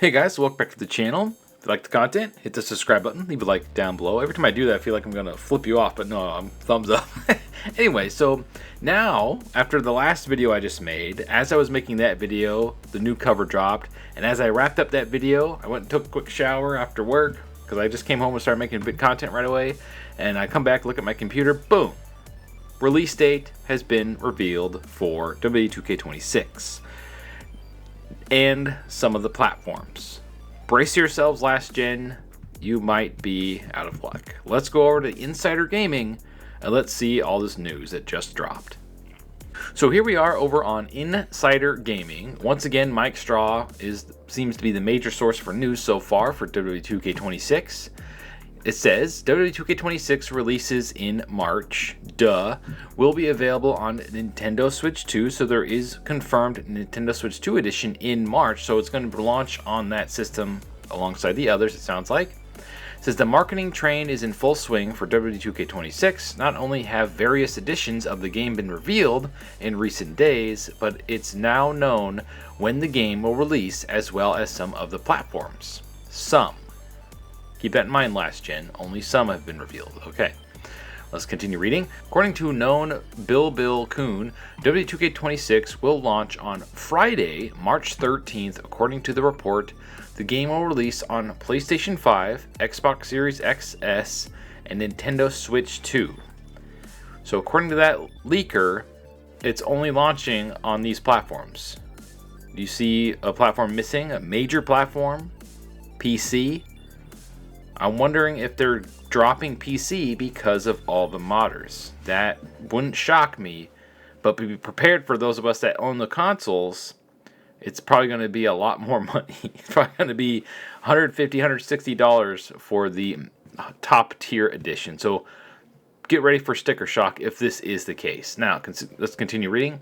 Hey guys, welcome back to the channel. If you like the content, hit the subscribe button, leave a like down below. Every time I do that, I feel like I'm gonna flip you off, but no, I'm thumbs up. Anyway, so now, after the last video I just made, as I was making that video, the new cover dropped, and as I wrapped up that video, I went and took a quick shower after work, because I just came home and started making big content right away, and I come back, look at my computer, boom! Release date has been revealed for WWE 2K26. And some of the platforms. Brace yourselves, last gen, you might be out of luck. Let's go over to Insider Gaming and let's see all this news that just dropped. So here we are over on Insider Gaming. Once again, Mike Straw seems to be the major source for news so far for WWE 2K26. It says WWE 2K26 releases in March, will be available on Nintendo Switch 2. So there is confirmed Nintendo Switch 2 edition in March. So it's going to launch on that system alongside the others, it sounds like. It says the marketing train is in full swing for WWE 2K26. Not only have various editions of the game been revealed in recent days, but it's now known when the game will release, as well as some of the platforms. Some. Keep that in mind, last gen. Only some have been revealed. Okay, let's continue reading. According to known Bill Coon, WWE 2K26 will launch on Friday, March 13th. According to the report, the game will release on PlayStation 5, Xbox Series XS, and Nintendo Switch 2. So according to that leaker, it's only launching on these platforms. Do you see a platform missing? A major platform? PC? I'm wondering if they're dropping PC because of all the modders. That wouldn't shock me, but be prepared for those of us that own the consoles. It's probably going to be a lot more money. It's probably going to be $150, $160 for the top tier edition. So get ready for sticker shock if this is the case. Now, let's continue reading.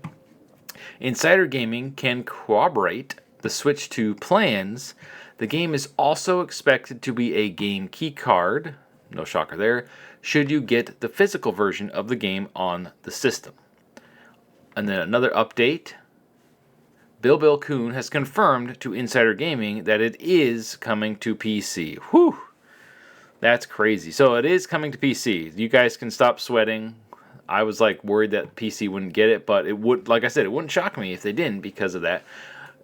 Insider Gaming can corroborate the Switch 2 plans. The game is also expected to be a game key card, no shocker there, should you get the physical version of the game on the system. And then another update, Bill Coon has confirmed to Insider Gaming that it is coming to PC. Whew, that's crazy. So it is coming to PC. You guys can stop sweating. I was worried that PC wouldn't get it, but it would, like I said, it wouldn't shock me if they didn't because of that.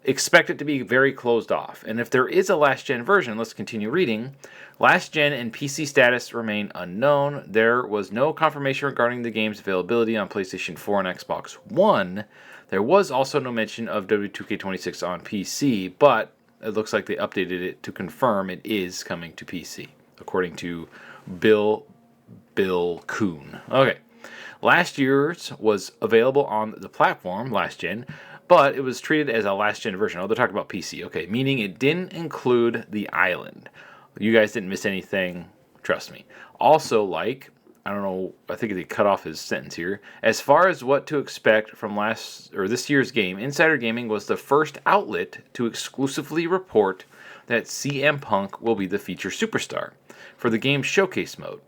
Expect it to be very closed off. And if there is a last gen version, let's continue reading. Last gen and PC status remain unknown. There was no confirmation regarding the game's availability on PlayStation 4 and Xbox One. There was also no mention of WWE 2K26 on PC, but it looks like they updated it to confirm it is coming to PC, according to Bill Coon. Okay. Last year's was available on the platform, last gen, but it was treated as a last-gen version. Oh, they're talking about PC. Okay, meaning it didn't include the island. You guys didn't miss anything. Trust me. Also, I don't know, I think they cut off his sentence here. As far as what to expect from this year's game, Insider Gaming was the first outlet to exclusively report that CM Punk will be the feature superstar for the game's showcase mode.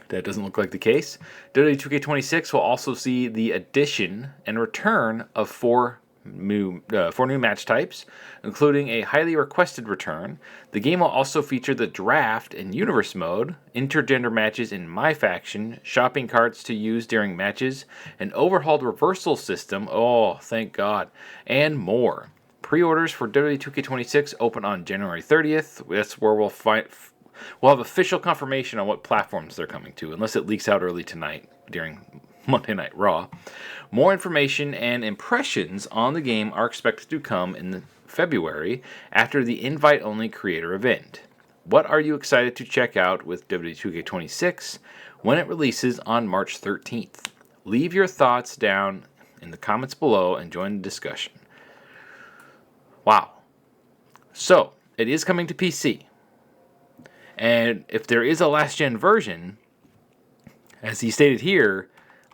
That doesn't look like the case. WWE 2K26 will also see the addition and return of four new match types, including a highly requested return. The game will also feature the draft and universe mode, intergender matches in My Faction, shopping carts to use during matches, an overhauled reversal system, oh thank God, and more. Pre-orders for WWE 2K26 open on January 30th. That's where we'll have official confirmation on what platforms they're coming to, unless it leaks out early tonight during Monday Night Raw. More information and impressions on the game are expected to come in February after the invite-only creator event. What are you excited to check out with WWE 2K26 when it releases on March 13th? Leave your thoughts down in the comments below and join the discussion. Wow. So, it is coming to PC. And if there is a last-gen version, as he stated here,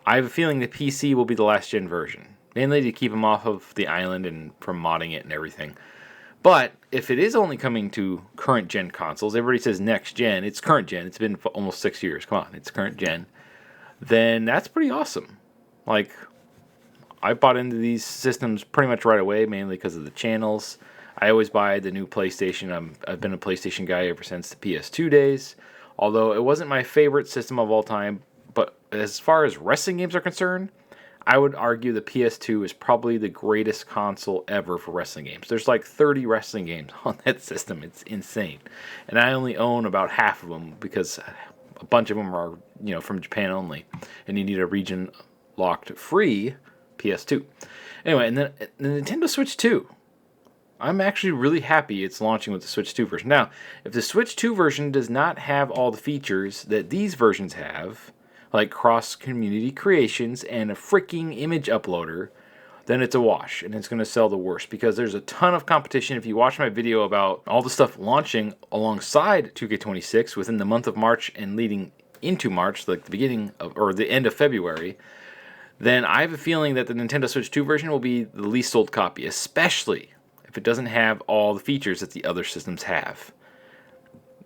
I have a feeling the PC will be the last-gen version. Mainly to keep him off of the island and from modding it and everything. But if it is only coming to current-gen consoles, everybody says next-gen, it's current-gen. It's been almost 6 years. Come on, it's current-gen. Then that's pretty awesome. I bought into these systems pretty much right away, mainly because of the channels. I always buy the new PlayStation. I've been a PlayStation guy ever since the PS2 days. Although it wasn't my favorite system of all time, but as far as wrestling games are concerned, I would argue the PS2 is probably the greatest console ever for wrestling games. There's like 30 wrestling games on that system. It's insane. And I only own about half of them because a bunch of them are, from Japan only. And you need a region locked free PS2. Anyway, and then the Nintendo Switch 2. I'm actually really happy it's launching with the Switch 2 version. Now, if the Switch 2 version does not have all the features that these versions have, like cross-community creations and a freaking image uploader, then it's a wash, and it's going to sell the worst, because there's a ton of competition. If you watch my video about all the stuff launching alongside 2K26 within the month of March and leading into March, like the beginning of, or the end of February, then I have a feeling that the Nintendo Switch 2 version will be the least sold copy, especially if it doesn't have all the features that the other systems have.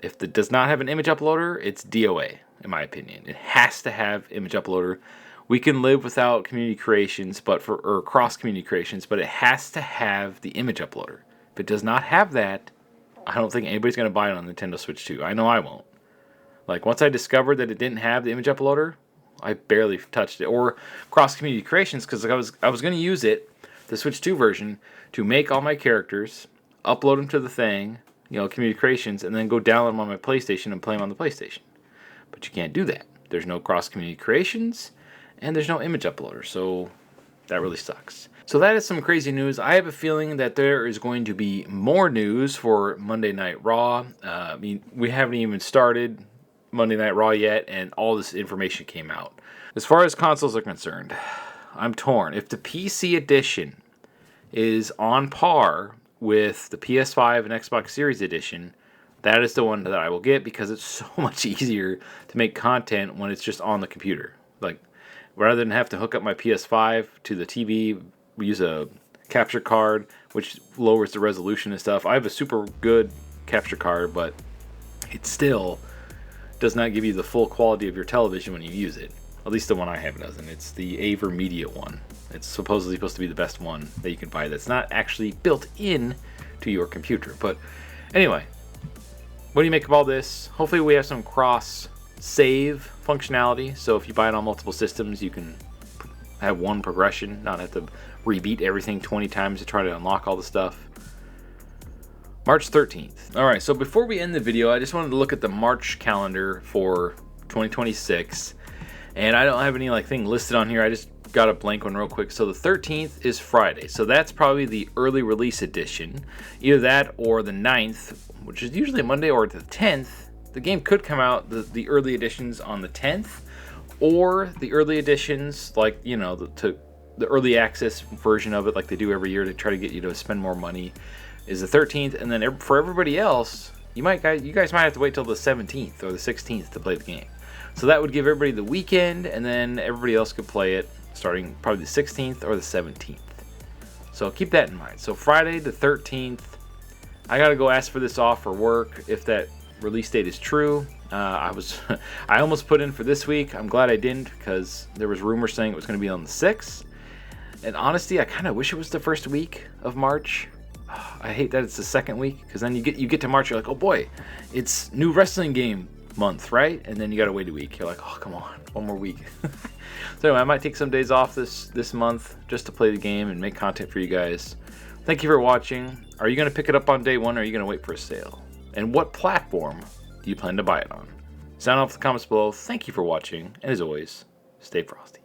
If it does not have an image uploader, it's DOA, in my opinion. It has to have image uploader. We can live without community creations, or cross-community creations, but it has to have the image uploader. If it does not have that, I don't think anybody's going to buy it on Nintendo Switch 2. I know I won't. Like, once I discovered that it didn't have the image uploader, I barely touched it. Or cross-community creations, because I was going to use it, the Switch 2 version, to make all my characters, upload them to the thing, community creations, and then go download them on my PlayStation and play them on the PlayStation. But you can't do that. There's no cross-community creations, and there's no image uploader, so that really sucks. So that is some crazy news. I have a feeling that there is going to be more news for Monday Night Raw. We haven't even started Monday Night Raw yet, and all this information came out. As far as consoles are concerned, I'm torn. If the PC edition is on par with the PS5 and Xbox Series edition, that is the one that I will get, because it's so much easier to make content when it's just on the computer. Like, rather than have to hook up my PS5 to the TV, we use a capture card, which lowers the resolution and stuff. I have a super good capture card, but it still does not give you the full quality of your television when you use it. At least the one I have doesn't. It's the AverMedia one. It's supposedly supposed to be the best one that you can buy that's not actually built in to your computer. But anyway, what do you make of all this? Hopefully we have some cross-save functionality. So if you buy it on multiple systems, you can have one progression, not have to rebeat everything 20 times to try to unlock all the stuff. March 13th. Alright, so before we end the video, I just wanted to look at the March calendar for 2026. And I don't have any thing listed on here. I just got a blank one real quick. So the 13th is Friday. So that's probably the early release edition. Either that or the 9th, which is usually a Monday, or the 10th. The game could come out, the early editions, on the 10th. Or the early editions, the early access version of it, like they do every year to try to get you to spend more money, is the 13th. And then for everybody else, you guys might have to wait till the 17th or the 16th to play the game. So that would give everybody the weekend, and then everybody else could play it starting probably the 16th or the 17th. So keep that in mind. So Friday the 13th, I gotta go ask for this off for work if that release date is true. I almost put in for this week. I'm glad I didn't, because there was rumors saying it was going to be on the 6th. And honestly, I kind of wish it was the first week of March. I hate that it's the second week, because then you get to March, you're like, oh boy, it's new wrestling game month, right? And then you gotta wait a week. You're like, oh, come on, one more week. So anyway, I might take some days off this month just to play the game and make content for you guys. Thank you for watching. Are you gonna pick it up on day one, or are you gonna wait for a sale? And what platform do you plan to buy it on? Sound off in the comments below. Thank you for watching, and as always, stay frosty.